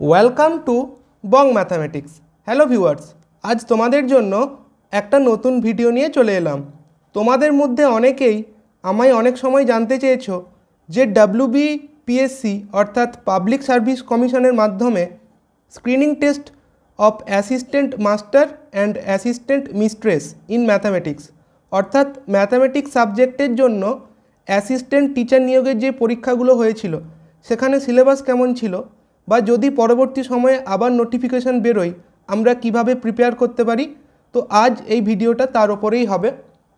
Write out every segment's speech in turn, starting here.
Welcome to Bong mathematics. Hello viewers, আজ তোমাদের জন্য একটা নতুন ভিডিও নিয়ে চলে এলাম। তোমাদের মধ্যে অনেকেই আমায় অনেক সময় জানতে চেয়েছো যে WBPSC অর্থাৎ পাবলিক সার্ভিস কমিশনের মাধ্যমে screening test of assistant master and assistant mistress in mathematics অর্থাৎ ম্যাথামেটিক্স সাবজেক্টের জন্য অ্যাসিস্ট্যান্ট টিচার নিয়োগের যে পরীক্ষাগুলো হয়েছিল সেখানে সিলেবাস কেমন ছিল, বা যদি পরবর্তী সময়ে আবার নোটিফিকেশান বেরোয় আমরা কিভাবে প্রিপেয়ার করতে পারি। তো আজ এই ভিডিওটা তার ওপরেই হবে।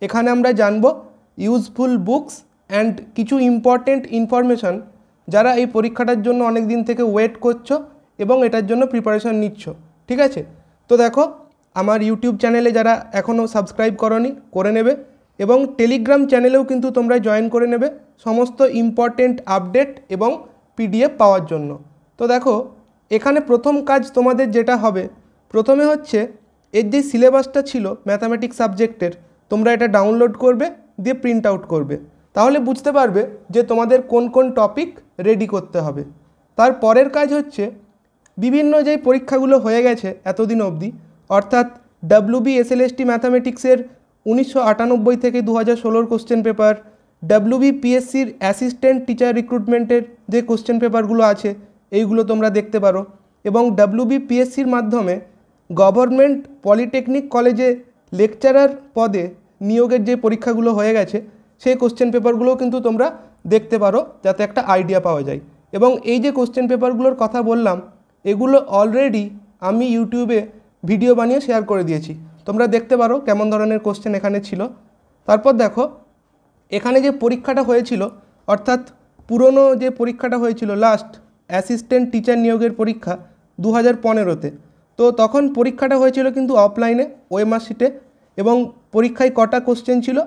এখানে আমরা জানব ইউজফুল বুকস অ্যান্ড কিছু ইম্পর্টেন্ট ইনফরমেশান যারা এই পরীক্ষাটার জন্য অনেক দিন থেকে ওয়েট করছো এবং এটার জন্য প্রিপারেশান নিচ্ছ। ঠিক আছে, তো দেখো আমার ইউটিউব চ্যানেলে যারা এখনও সাবস্ক্রাইব করনি করে নেবে এবং টেলিগ্রাম চ্যানেলেও কিন্তু তোমরা জয়েন করে নেবে সমস্ত ইম্পর্টেন্ট আপডেট এবং PDF পাওয়ার জন্য। তো দেখো এখানে প্রথম কাজ তোমাদের যেটা হবে, প্রথমে হচ্ছে এর যে সিলেবাসটা ছিল ম্যাথামেটিক্স সাবজেক্টের তোমরা এটা ডাউনলোড করবে, দিয়ে প্রিন্ট আউট করবে, তাহলে বুঝতে পারবে যে তোমাদের কোন কোন টপিক রেডি করতে হবে। তার পরের কাজ হচ্ছে বিভিন্ন যেই পরীক্ষাগুলো হয়ে গেছে এতদিন অবধি, অর্থাৎ WBSLST ম্যাথামেটিক্সের 1998 থেকে 2016 কোশ্চেন পেপার, WBPSCর অ্যাসিস্ট্যান্ট টিচার রিক্রুটমেন্টের যে কোশ্চেন পেপারগুলো আছে এইগুলো তোমরা দেখতে পারো, এবং WBPSCর মাধ্যমে গভর্নমেন্ট পলিটেকনিক কলেজে লেকচারার পদে নিয়োগের যে পরীক্ষাগুলো হয়ে গেছে সেই কোশ্চেন পেপারগুলোও কিন্তু তোমরা দেখতে পারো, যাতে একটা আইডিয়া পাওয়া যায়। এবং এই যে কোশ্চেন পেপারগুলোর কথা বললাম এগুলো অলরেডি আমি ইউটিউবে ভিডিও বানিয়ে শেয়ার করে দিয়েছি, তোমরা দেখতে পারো কেমন ধরনের কোশ্চেন এখানে ছিল। তারপর দেখো এখানে যে পরীক্ষাটা হয়েছিল, অর্থাৎ পুরনো যে পরীক্ষাটা হয়েছিল লাস্ট অ্যাসিস্ট্যান্ট টিচার নিয়োগের পরীক্ষা 2015-তে, তো তখন পরীক্ষাটা হয়েছিল কিন্তু অফলাইনে ওএমআর-শিটে, এবং পরীক্ষায় কটা কোশ্চেন ছিল,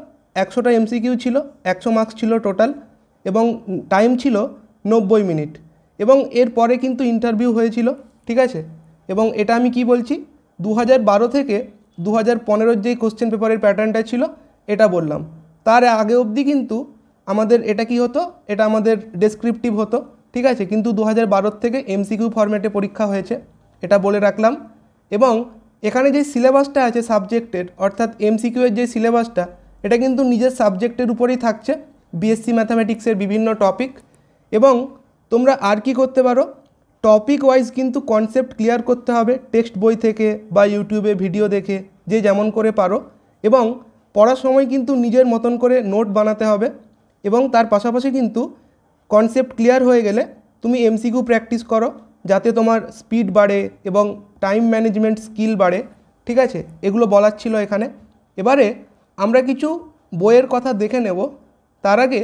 100টা MCQ ছিল, 100 মার্কস ছিল টোটাল, এবং টাইম ছিল 90 মিনিট, এবং এরপরে কিন্তু ইন্টারভিউ হয়েছিল। ঠিক আছে, এবং এটা আমি কি বলছি 2012 থেকে 2015 যেই কোশ্চেন পেপারের প্যাটার্নটা ছিল এটা বললাম। তার আগে অবধি কিন্তু আমাদের এটা কি হতো, এটা আমাদের ডেসক্রিপটিভ হতো। ঠিক আছে, কিন্তু 2012 থেকে MCQ ফরম্যাটে পরীক্ষা হয়েছে, এটা বলে রাখলাম। এবং এখানে যে সিলেবাসটা আছে সাবজেক্টের, অর্থাৎ MCQ এর যে সিলেবাসটা এটা কিন্তু নিজের সাবজেক্টের উপরেই থাকছে, BSc ম্যাথামেটিক্সের বিভিন্ন টপিক। এবং তোমরা আর কি করতে পারো, টপিক ওয়াইজ কিন্তু কনসেপ্ট ক্লিয়ার করতে হবে টেক্সট বই থেকে বা ইউটিউবে ভিডিও দেখে, যে যেমন করে পারো, এবং পড়ার সময় কিন্তু নিজের মতন করে নোট বানাতে হবে। এবং তার পাশাপাশি কিন্তু কনসেপ্ট ক্লিয়ার হয়ে গেলে তুমি MCQ প্র্যাকটিস করো, যাতে তোমার স্পিড বাড়ে এবং টাইম ম্যানেজমেন্ট স্কিল বাড়ে। ঠিক আছে, এগুলো বলার ছিল এখানে। এবারে আমরা কিছু বইয়ের কথা দেখে নেব, তার আগে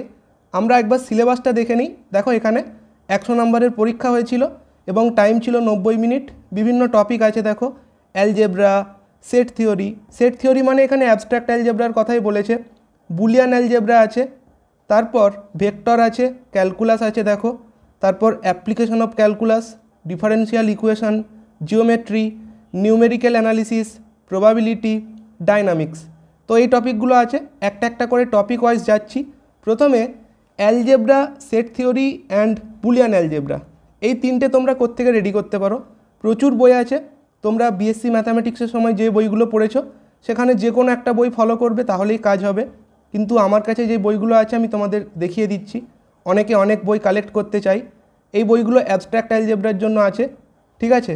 আমরা একবার সিলেবাসটা দেখে নিই। দেখো এখানে 100 নম্বরের পরীক্ষা হয়েছিল এবং টাইম ছিল 90 মিনিট। বিভিন্ন টপিক আছে, দেখো algebra, set theory. Set theory মানে এখানে অ্যাবস্ট্রাক্ট অ্যালজেব্রার কথাই বলেছে, বুলিয়ান অ্যালজেব্রা আছে, তারপর ভেক্টর আছে, ক্যালকুলাস আছে দেখো, তারপর application of calculus, differential equation, geometry, numerical analysis, probability, dynamics. তো এই টপিকগুলো আছে, একটা একটা করে টপিক ওয়াইজ যাচ্ছি। প্রথমে algebra, set theory and Boolean algebra, এই তিনটে তোমরা কোত্থেকে রেডি করতে পারো। প্রচুর বই আছে, তোমরা BSc ম্যাথামেটিক্সের সময় যে বইগুলো পড়েছো সেখানে যে কোনো একটা বই ফলো করবে তাহলেই কাজ হবে। কিন্তু আমার কাছে যে বইগুলো আছে আমি তোমাদের দেখিয়ে দিচ্ছি। অনেকে অনেক বই কালেক্ট করতে চাই, এই বইগুলো অ্যাবস্ট্রাক্ট অ্যালজেব্রার জন্য আছে। ঠিক আছে,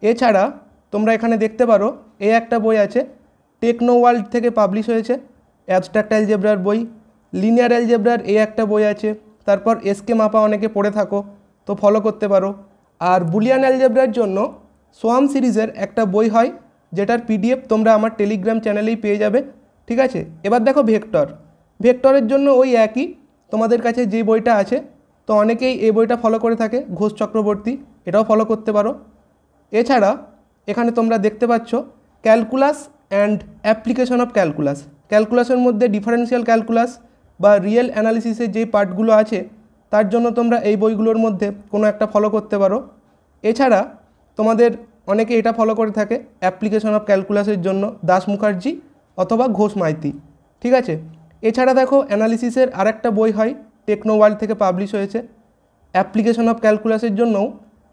এছাড়া তোমরা এখানে দেখতে পারো এই একটা বই আছে, টেকনো ওয়ার্ল্ড থেকে পাবলিশ হয়েছে, অ্যাবস্ট্রাক্ট অ্যালজেব্রার বই। লিনিয়ার অ্যালজেব্রার এই একটা বই আছে, তারপর SK মাপা অনেকে পড়ে থাকো তো ফলো করতে পারো। আর বুলিয়ান অ্যালজেব্রার জন্য সোয়াম সিরিজের একটা বই হয়, যেটার PDF তোমরা আমার টেলিগ্রাম চ্যানেলেই পেয়ে যাবে। ঠিক আছে, এবার দেখো ভেক্টর। ভেক্টরের জন্য ওই একই, তোমাদের কাছে যে বইটা আছে, তো অনেকেই এই বইটা ফলো করে থাকে, ঘোষ চক্রবর্তী, এটাও ফলো করতে পারো। এছাড়া এখানে তোমরা দেখতে পাচ্ছ calculus and application of calculus. ক্যালকুলাসের মধ্যে ডিফারেন্সিয়াল ক্যালকুলাস বা রিয়েল অ্যানালিসিসের যে পার্টগুলো আছে তার জন্য তোমরা এই বইগুলোর মধ্যে কোনো একটা ফলো করতে পারো। এছাড়া তোমাদের অনেকে এটা ফলো করে থাকে অ্যাপ্লিকেশন অফ ক্যালকুলাসের জন্য দাস মুখার্জি অথবা ঘোষ মাইতি। ঠিক আছে, এছাড়া দেখো অ্যানালিসিসের আরেকটা বই হয়, টেকনো ওয়ার্ল্ড থেকে পাবলিশ হয়েছে। অ্যাপ্লিকেশন অফ ক্যালকুলাসের জন্যও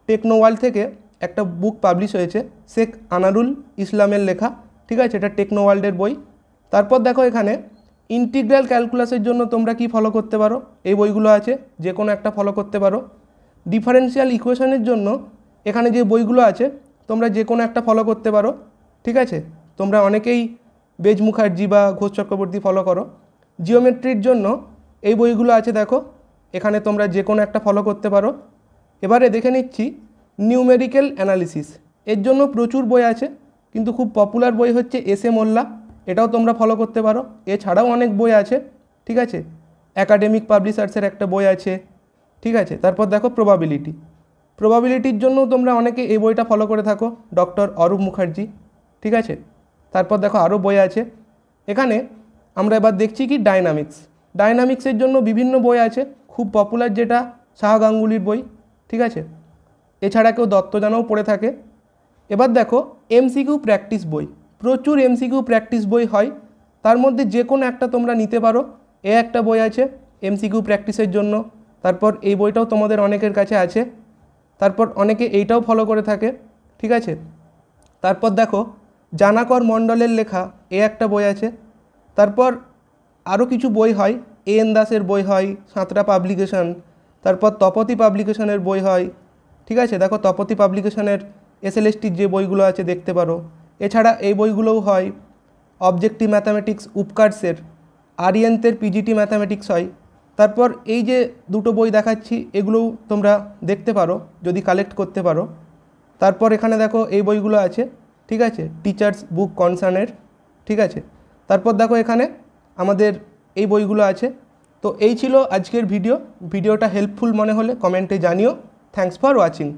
টেকনো ওয়ার্ল্ড থেকে একটা বুক পাবলিশ হয়েছে, শেখ আনারুল ইসলামের লেখা, ঠিক আছে, এটা টেকনো ওয়ার্ল্ডের বই। তারপর দেখো এখানে ইন্টিগ্রাল ক্যালকুলাসের জন্য তোমরা কি ফলো করতে পারো, এই বইগুলো আছে, যে কোনো একটা ফলো করতে পারো। ডিফারেন্সিয়াল ইকুয়েশনের জন্য এখানে যে বইগুলো আছে তোমরা যে কোনো একটা ফলো করতে পারো, ঠিক আছে। তোমরা অনেকেই বেজ মুখার্জি বা ঘোষ চক্রবর্তী ফলো করো। জিওমেট্রির জন্য এই বইগুলো আছে, দেখো এখানে তোমরা যে কোনো একটা ফলো করতে পারো। এবারে দেখে নিচ্ছি নিউমেরিক্যাল অ্যানালিসিস, এর জন্য প্রচুর বই আছে, কিন্তু খুব পপুলার বই হচ্ছে এস এ মোল্লা, এটাও তোমরা ফলো করতে পারো। এছাড়াও অনেক বই আছে, ঠিক আছে, একাডেমিক পাবলিশার্সের একটা বই আছে, ঠিক আছে। তারপর দেখো প্রবাবিলিটির জন্য তোমরা অনেকে এই বইটা ফলো করে থাকো, ডক্টর অরূপ মুখার্জি, ঠিক আছে। তারপর দেখো আরও বই আছে। এখানে আমরা এবার দেখছি কি ডায়নামিক্সের জন্য বিভিন্ন বই আছে, খুব পপুলার যেটা শাহ গাঙ্গুলির বই, ঠিক আছে। এছাড়া কেউ দত্তজানও পড়ে থাকে। এবার দেখো এমসিকিউ প্র্যাকটিস বই, প্রচুর এমসিকিউ প্র্যাকটিস বই হয়, তার মধ্যে যে কোনো একটা তোমরা নিতে পারো। একটা বই আছে এমসিকিউ প্র্যাকটিসের জন্য, তারপর এই বইটাও তোমাদের অনেকের কাছে আছে, তারপর অনেকে এইটাও ফলো করে থাকে, ঠিক আছে। তারপর দেখো জানাকর মণ্ডলের লেখা একটা বই আছে। তারপর আরও কিছু বই হয়, এন দাসের বই হয়, সাঁতরা পাবলিকেশন, তারপর তপতি পাবলিকেশনের বই হয়, ঠিক আছে। দেখো তপতি পাবলিকেশনের এসএলএসটির যে বইগুলো আছে দেখতে পারো। এছাড়া এই বইগুলোও হয় অবজেক্টিভ ম্যাথামেটিক্স উপকার্সের, আরিয়েন্তের পিজিটি ম্যাথামেটিক্স হয়। তারপর এই যে দুটো বই দেখাচ্ছি এগুলোও তোমরা দেখতে পারো যদি কালেক্ট করতে পারো। তারপর এখানে দেখো এই বইগুলো আছে, ঠিক আছে, টিচার্স বুক কনসার্নের, ঠিক আছে। তারপর দেখো এখানে আমাদের এই বইগুলো আছে। তো এই ছিল আজকের ভিডিওটা হেল্পফুল মনে হলে কমেন্টে জানিও। Thanks for watching.